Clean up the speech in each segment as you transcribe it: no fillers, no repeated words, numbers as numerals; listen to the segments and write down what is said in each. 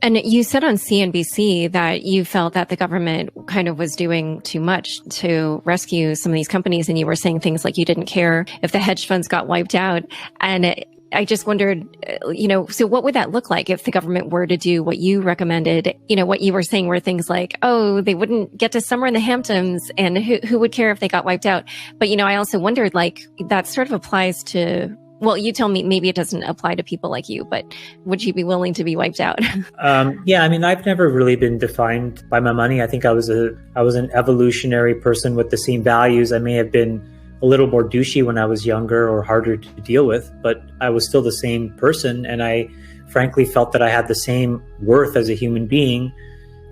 And you said on CNBC that you felt that the government kind of was doing too much to rescue some of these companies. And you were saying things like you didn't care if the hedge funds got wiped out. And I just wondered, so what would that look like if the government were to do what you recommended? What you were saying were things like, oh, they wouldn't get to summer in the Hamptons, and who would care if they got wiped out? But, I also wondered, like, that sort of applies to, well, you tell me, maybe it doesn't apply to people like you, but would you be willing to be wiped out? Yeah, I mean, I've never really been defined by my money. I think I was an evolutionary person with the same values. I may have been a little more douchey when I was younger or harder to deal with, but I was still the same person. And I frankly felt that I had the same worth as a human being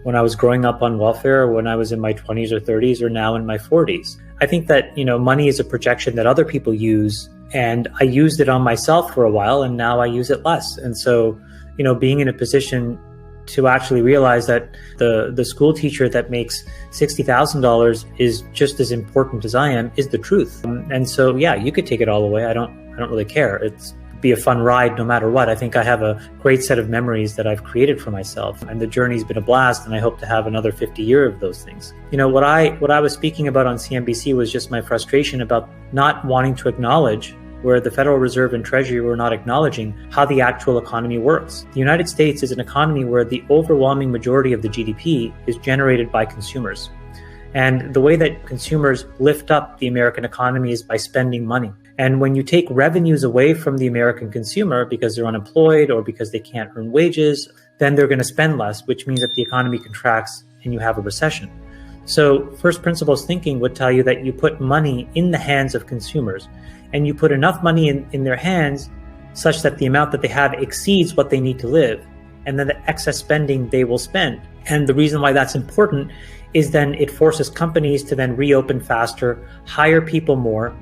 when I was growing up on welfare, or when I was in my 20s or 30s, or now in my 40s. I think that, money is a projection that other people use. And I used it on myself for a while, and now I use it less. And so, being in a position to actually realize that the school teacher that makes $60,000 is just as important as I am is the truth. And so, yeah, you could take it all away. I don't really care. It's be a fun ride no matter what. I think I have a great set of memories that I've created for myself, and the journey's been a blast, and I hope to have another 50 years of those things. What I was speaking about on CNBC was just my frustration about not wanting to acknowledge, where the Federal Reserve and Treasury were not acknowledging, how the actual economy works. The United States is an economy where the overwhelming majority of the GDP is generated by consumers. And the way that consumers lift up the American economy is by spending money. And when you take revenues away from the American consumer because they're unemployed or because they can't earn wages, then they're going to spend less, which means that the economy contracts and you have a recession. So first principles thinking would tell you that you put money in the hands of consumers, and you put enough money in their hands such that the amount that they have exceeds what they need to live, and then the excess spending they will spend. And the reason why that's important is then it forces companies to then reopen faster, hire people more.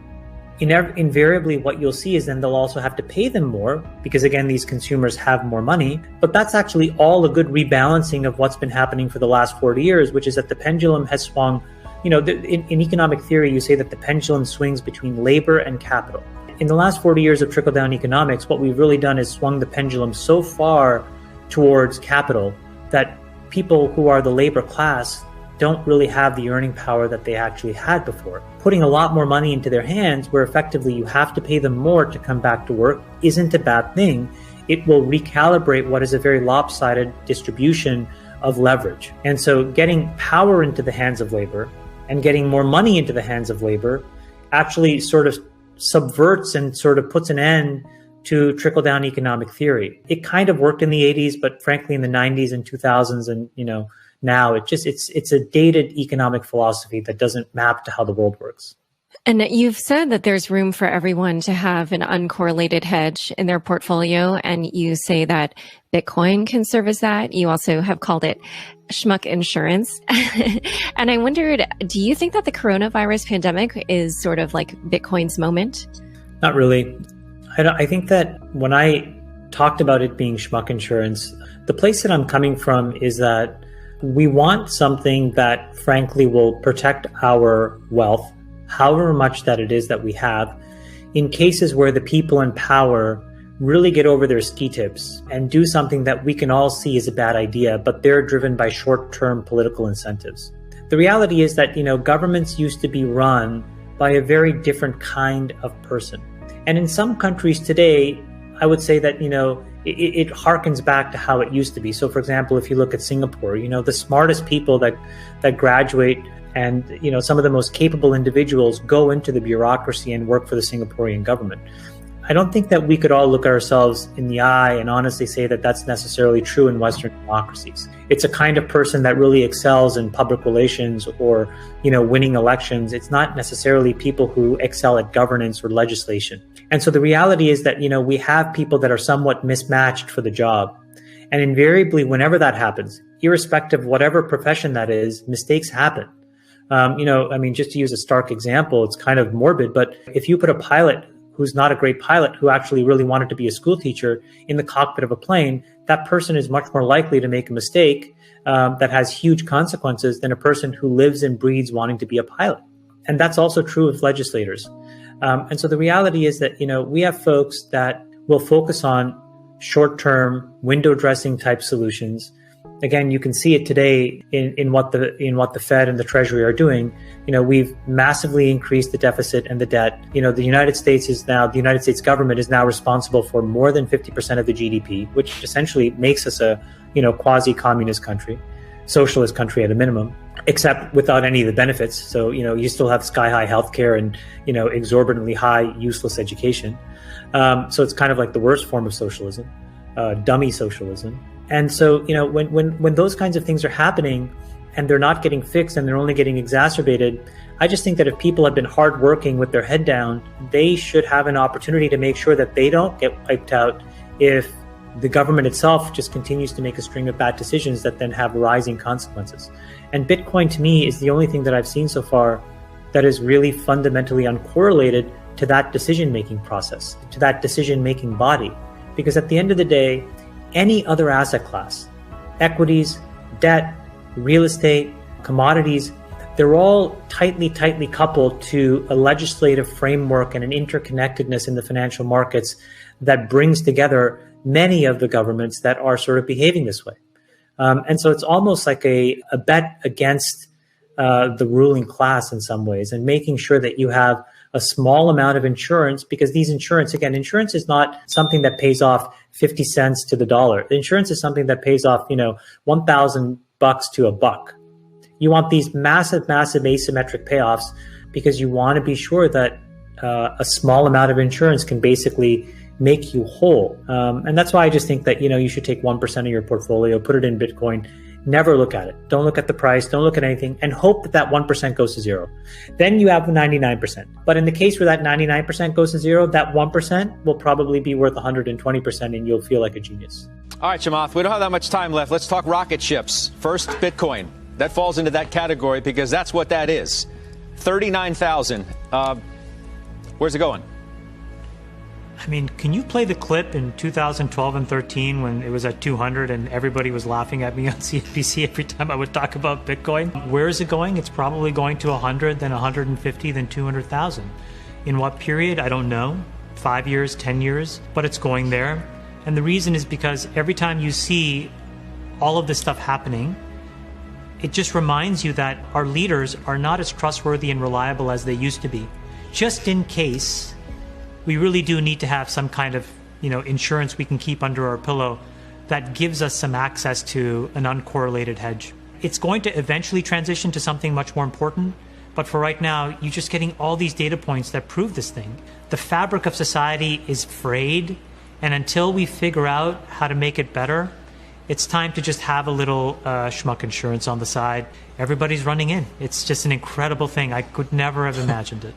Invariably, what you'll see is then they'll also have to pay them more because, again, these consumers have more money. But that's actually all a good rebalancing of what's been happening for the last 40 years, which is that the pendulum has swung. In economic theory, you say that the pendulum swings between labor and capital. In the last 40 years of trickle-down economics, what we've really done is swung the pendulum so far towards capital that people who are the labor class don't really have the earning power that they actually had before. Putting a lot more money into their hands, where effectively you have to pay them more to come back to work, isn't a bad thing. It will recalibrate what is a very lopsided distribution of leverage. And so getting power into the hands of labor and getting more money into the hands of labor actually sort of subverts and sort of puts an end to trickle-down economic theory. It kind of worked in the 80s, but frankly in the 90s and 2000s and now it's a dated economic philosophy that doesn't map to how the world works. And you've said that there's room for everyone to have an uncorrelated hedge in their portfolio, and you say that Bitcoin can serve as that. You also have called it schmuck insurance. And I wondered, do you think that the coronavirus pandemic is sort of like Bitcoin's moment? Not really. I think that when I talked about it being schmuck insurance, the place that I'm coming from is that we want something that frankly will protect our wealth, however much that it is that we have, in cases where the people in power really get over their ski tips and do something that we can all see is a bad idea, but they're driven by short-term political incentives. The reality is that, governments used to be run by a very different kind of person. And in some countries today, I would say that, it harkens back to how it used to be. So, for example, if you look at Singapore, the smartest people that graduate and, some of the most capable individuals go into the bureaucracy and work for the Singaporean government. I don't think that we could all look ourselves in the eye and honestly say that that's necessarily true in Western democracies. It's a kind of person that really excels in public relations or, winning elections. It's not necessarily people who excel at governance or legislation. And so the reality is that, we have people that are somewhat mismatched for the job. And invariably, whenever that happens, irrespective of whatever profession that is, mistakes happen. Just to use a stark example, it's kind of morbid, but if you put a pilot who's not a great pilot, who actually really wanted to be a school teacher in the cockpit of a plane, that person is much more likely to make a mistake that has huge consequences than a person who lives and breathes wanting to be a pilot. And that's also true of legislators. And so the reality is that, we have folks that will focus on short-term window dressing type solutions. Again, you can see it today in what the Fed and the Treasury are doing. We've massively increased the deficit and the debt. The United States government is now responsible for more than 50% of the GDP, which essentially makes us a quasi-communist country, socialist country at a minimum, except without any of the benefits. So you still have sky-high healthcare and exorbitantly high useless education. So it's kind of like the worst form of socialism, dummy socialism. And so, when those kinds of things are happening and they're not getting fixed and they're only getting exacerbated, I just think that if people have been hardworking with their head down, they should have an opportunity to make sure that they don't get wiped out if the government itself just continues to make a string of bad decisions that then have rising consequences. And Bitcoin, to me, is the only thing that I've seen so far that is really fundamentally uncorrelated to that decision-making process, to that decision-making body. Because at the end of the day, any other asset class, equities, debt, real estate, commodities, they're all tightly coupled to a legislative framework and an interconnectedness in the financial markets that brings together many of the governments that are sort of behaving this way. And so it's almost like a bet against the ruling class in some ways, and making sure that you have a small amount of insurance, because insurance is not something that pays off 50 cents to the dollar. The insurance is something that pays off, $1,000 to $1. You want these massive asymmetric payoffs because you want to be sure that a small amount of insurance can basically make you whole. And that's why I just think that, you should take 1% of your portfolio, put it in Bitcoin, never look at it. Don't look at the price. Don't look at anything, and hope that 1% goes to zero. Then you have 99%. But in the case where that 99% goes to zero, that 1% will probably be worth 120%, and you'll feel like a genius. All right, Chamath, we don't have that much time left. Let's talk rocket ships. First, Bitcoin. That falls into that category because that's what that is. 39,000. Where's it going? I mean, can you play the clip in 2012 and 13 when it was at 200 and everybody was laughing at me on CNBC every time I would talk about Bitcoin? Where is it going? It's probably going to 100, then 150, then 200,000. In what period? I don't know. 5 years, 10 years, but it's going there. And the reason is because every time you see all of this stuff happening, it just reminds you that our leaders are not as trustworthy and reliable as they used to be. Just in case, we really do need to have some kind of, insurance we can keep under our pillow that gives us some access to an uncorrelated hedge. It's going to eventually transition to something much more important, but for right now, you're just getting all these data points that prove this thing. The fabric of society is frayed, and until we figure out how to make it better, it's time to just have a little schmuck insurance on the side. Everybody's running in. It's just an incredible thing. I could never have imagined it.